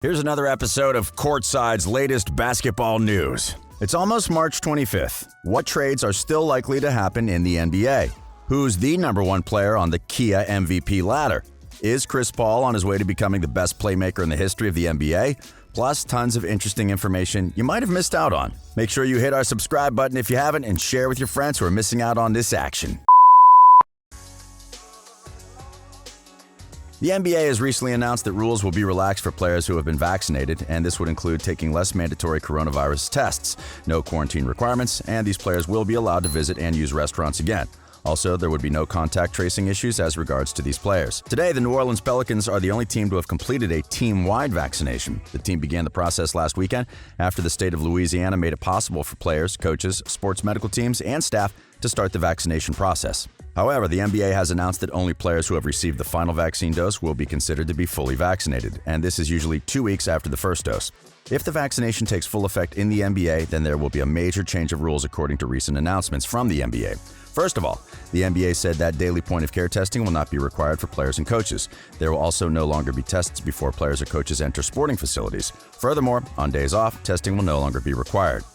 Here's another episode of Courtside's latest basketball news. It's almost March 25th. What trades are still likely to happen in the NBA? Who's the number one player on the Kia MVP ladder? Is Chris Paul on his way to becoming the best playmaker in the history of the NBA? Plus, tons of interesting information you might have missed out on. Make sure you hit our subscribe button if you haven't and share with your friends who are missing out on this action. The NBA has recently announced that rules will be relaxed for players who have been vaccinated, and this would include taking less mandatory coronavirus tests, no quarantine requirements, and these players will be allowed to visit and use restaurants again. Also, there would be no contact tracing issues as regards to these players. Today, the New Orleans Pelicans are the only team to have completed a team-wide vaccination. The team began the process last weekend after the state of Louisiana made it possible for players, coaches, sports medical teams, and staff to start the vaccination process. However, the NBA has announced that only players who have received the final vaccine dose will be considered to be fully vaccinated, and this is usually 2 weeks after the first dose. If the vaccination takes full effect in the NBA, then there will be a major change of rules according to recent announcements from the NBA. First of all, the NBA said that daily point-of-care testing will not be required for players and coaches. There will also no longer be tests before players or coaches enter sporting facilities. Furthermore, on days off, testing will no longer be required.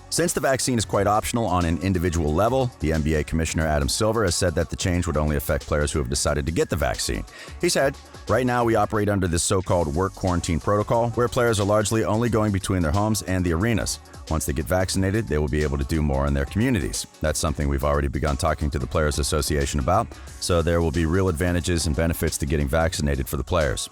Since the vaccine is quite optional on an individual level, the NBA Commissioner Adam Silver has said that the change would only affect players who have decided to get the vaccine. He said, "Right now we operate under this so-called work quarantine protocol, where players are largely only going between their homes and the arenas. Once they get vaccinated, they will be able to do more in their communities. That's something we've already begun talking to the Players Association about, so there will be real advantages and benefits to getting vaccinated for the players."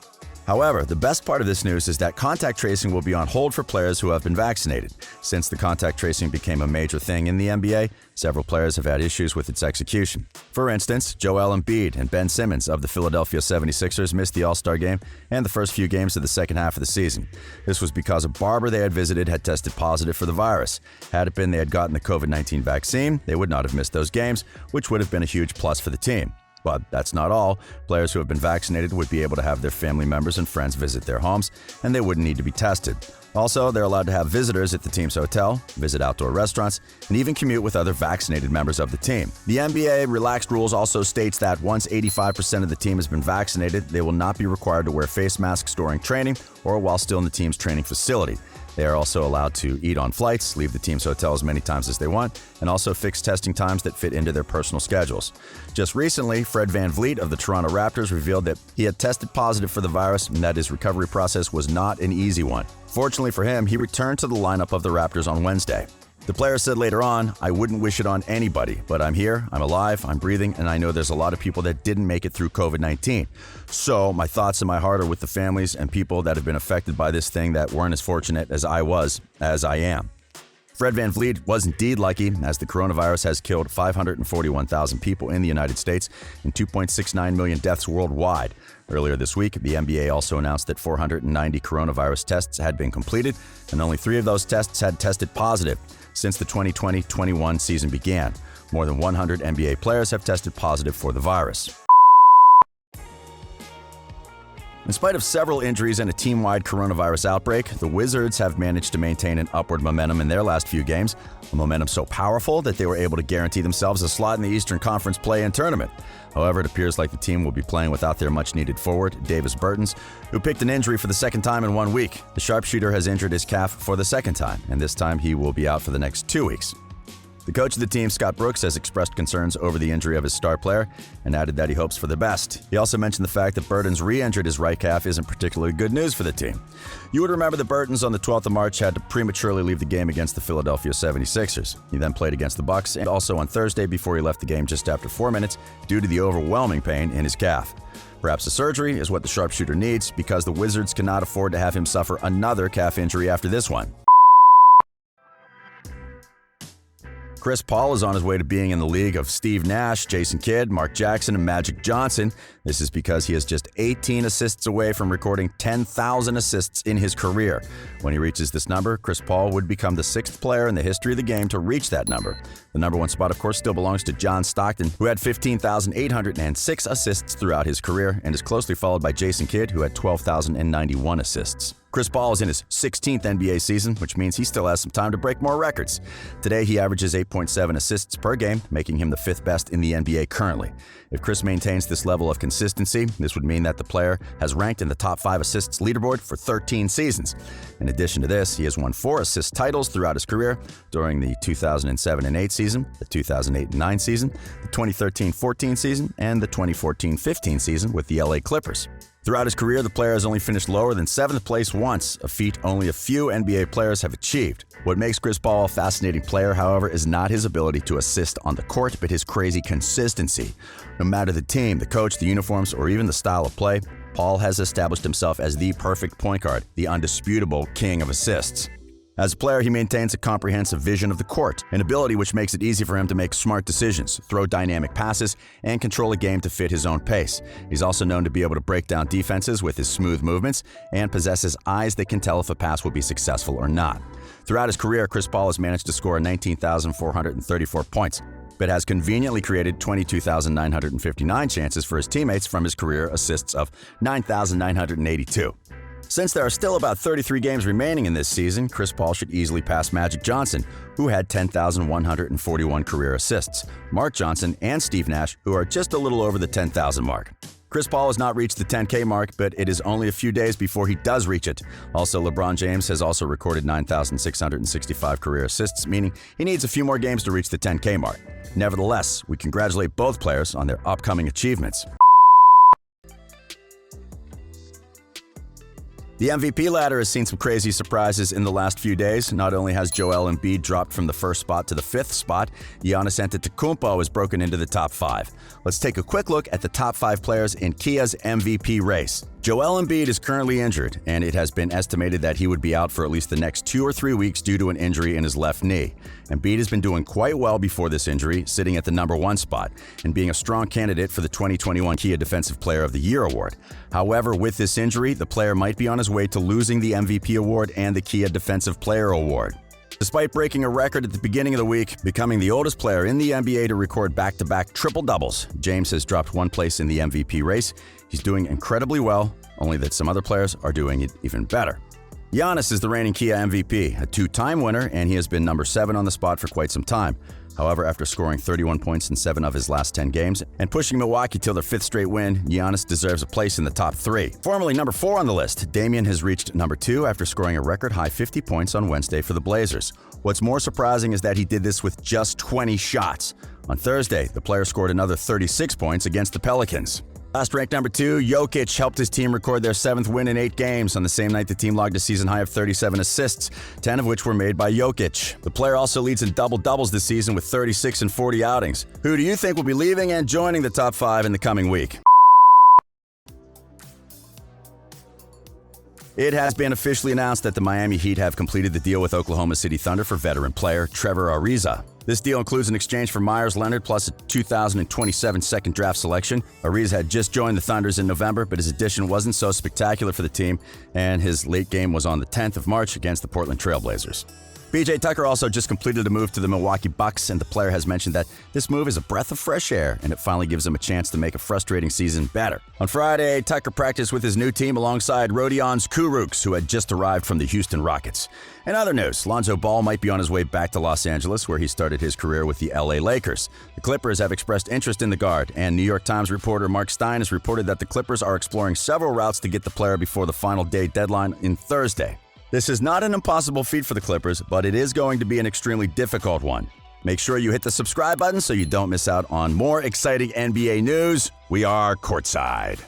However, the best part of this news is that contact tracing will be on hold for players who have been vaccinated. Since the contact tracing became a major thing in the NBA, several players have had issues with its execution. For instance, Joel Embiid and Ben Simmons of the Philadelphia 76ers missed the All-Star game and the first few games of the second half of the season. This was because a barber they had visited had tested positive for the virus. Had it been they had gotten the COVID-19 vaccine, they would not have missed those games, which would have been a huge plus for the team. But that's not all. Players who have been vaccinated would be able to have their family members and friends visit their homes, and they wouldn't need to be tested. Also, they're allowed to have visitors at the team's hotel, visit outdoor restaurants, and even commute with other vaccinated members of the team. The NBA relaxed rules also states that once 85% of the team has been vaccinated, they will not be required to wear face masks during training or while still in the team's training facility. They are also allowed to eat on flights, leave the team's hotel as many times as they want, and also fix testing times that fit into their personal schedules. Just recently, Fred VanVleet of the Toronto Raptors revealed that he had tested positive for the virus and that his recovery process was not an easy one. Fortunately for him, he returned to the lineup of the Raptors on Wednesday. The player said later on, "I wouldn't wish it on anybody, but I'm here, I'm alive, I'm breathing, and I know there's a lot of people that didn't make it through COVID-19. So my thoughts and my heart are with the families and people that have been affected by this thing that weren't as fortunate as I am." Fred VanVleet was indeed lucky, as the coronavirus has killed 541,000 people in the United States and 2.69 million deaths worldwide. Earlier this week, the NBA also announced that 490 coronavirus tests had been completed, and only 3 of those tests had tested positive since the 2020-21 season began. More than 100 NBA players have tested positive for the virus. In spite of several injuries and a team-wide coronavirus outbreak, the Wizards have managed to maintain an upward momentum in their last few games, a momentum so powerful that they were able to guarantee themselves a slot in the Eastern Conference play-in tournament. However, it appears like the team will be playing without their much-needed forward, Davis Bertans, who picked an injury for the second time in 1 week. The sharpshooter has injured his calf for the second time, and this time he will be out for the next 2 weeks. The coach of the team, Scott Brooks, has expressed concerns over the injury of his star player and added that he hopes for the best. He also mentioned the fact that Bertans re-injured his right calf isn't particularly good news for the team. You would remember that Bertans on the 12th of March had to prematurely leave the game against the Philadelphia 76ers. He then played against the Bucks and also on Thursday before he left the game just after 4 minutes due to the overwhelming pain in his calf. Perhaps a surgery is what the sharpshooter needs because the Wizards cannot afford to have him suffer another calf injury after this one. Chris Paul is on his way to being in the league of Steve Nash, Jason Kidd, Mark Jackson, and Magic Johnson. This is because he is just 18 assists away from recording 10,000 assists in his career. When he reaches this number, Chris Paul would become the 6th player in the history of the game to reach that number. The number 1 spot, of course, still belongs to John Stockton, who had 15,806 assists throughout his career, and is closely followed by Jason Kidd, who had 12,091 assists. Chris Paul is in his 16th NBA season, which means he still has some time to break more records. Today, he averages 8.7 assists per game, making him the 5th best in the NBA currently. If Chris maintains this level of consistency, consistency, this would mean that the player has ranked in the top 5 assists leaderboard for 13 seasons. In addition to this, he has won 4 assist titles throughout his career during the 2007-08 season, the 2008-09 season, the 2013-14 season, and the 2014-15 season with the LA Clippers. Throughout his career, the player has only finished lower than 7th place once, a feat only a few NBA players have achieved. What makes Chris Paul a fascinating player, however, is not his ability to assist on the court, but his crazy consistency. No matter the team, the coach, the uniforms, or even the style of play, Paul has established himself as the perfect point guard, the undisputable king of assists. As a player, he maintains a comprehensive vision of the court, an ability which makes it easy for him to make smart decisions, throw dynamic passes, and control a game to fit his own pace. He's also known to be able to break down defenses with his smooth movements and possesses eyes that can tell if a pass will be successful or not. Throughout his career, Chris Paul has managed to score 19,434 points, but has conveniently created 22,959 chances for his teammates from his career assists of 9,982. Since there are still about 33 games remaining in this season, Chris Paul should easily pass Magic Johnson, who had 10,141 career assists, Mark Johnson, and Steve Nash, who are just a little over the 10,000 mark. Chris Paul has not reached the 10K mark, but it is only a few days before he does reach it. Also, LeBron James has also recorded 9,665 career assists, meaning he needs a few more games to reach the 10K mark. Nevertheless, we congratulate both players on their upcoming achievements. The MVP ladder has seen some crazy surprises in the last few days. Not only has Joel Embiid dropped from the 1st spot to the 5th spot, Giannis Antetokounmpo has broken into the top 5. Let's take a quick look at the top 5 players in Kia's MVP race. Joel Embiid is currently injured, and it has been estimated that he would be out for at least the next 2 or 3 weeks due to an injury in his left knee. Embiid has been doing quite well before this injury, sitting at the number 1 spot, and being a strong candidate for the 2021 Kia Defensive Player of the Year award. However, with this injury, the player might be on his way to losing the MVP award and the Kia Defensive Player award. Despite breaking a record at the beginning of the week, becoming the oldest player in the NBA to record back-to-back triple-doubles, James has dropped 1 place in the MVP race. He's doing incredibly well, only that some other players are doing it even better. Giannis is the reigning Kia MVP, a 2-time winner, and he has been number 7 on the spot for quite some time. However, after scoring 31 points in 7 of his last 10 games and pushing Milwaukee to their 5th straight win, Giannis deserves a place in the top 3. Formerly number 4 on the list, Damian has reached number 2 after scoring a record-high 50 points on Wednesday for the Blazers. What's more surprising is that he did this with just 20 shots. On Thursday, the player scored another 36 points against the Pelicans. Last ranked number 2, Jovic helped his team record their 7th win in 8 games. On the same night, the team logged a season high of 37 assists, 10 of which were made by Jovic. The player also leads in double-doubles this season with 36 and 40 outings. Who do you think will be leaving and joining the top 5 in the coming week? It has been officially announced that the Miami Heat have completed the deal with Oklahoma City Thunder for veteran player Trevor Ariza. This deal includes an exchange for Myers Leonard plus a 2027 second draft selection. Ariza had just joined the Thunders in November, but his addition wasn't so spectacular for the team, and his late game was on the 10th of March against the Portland Trail Blazers. PJ Tucker also just completed a move to the Milwaukee Bucks, and the player has mentioned that this move is a breath of fresh air, and it finally gives him a chance to make a frustrating season better. On Friday, Tucker practiced with his new team alongside Rodion's Kurucs, who had just arrived from the Houston Rockets. In other news, Lonzo Ball might be on his way back to Los Angeles, where he started his career with the LA Lakers. The Clippers have expressed interest in the guard, and New York Times reporter Mark Stein has reported that the Clippers are exploring several routes to get the player before the final day deadline in Thursday. This is not an impossible feat for the Clippers, but it is going to be an extremely difficult one. Make sure you hit the subscribe button so you don't miss out on more exciting NBA news. We are Courtside.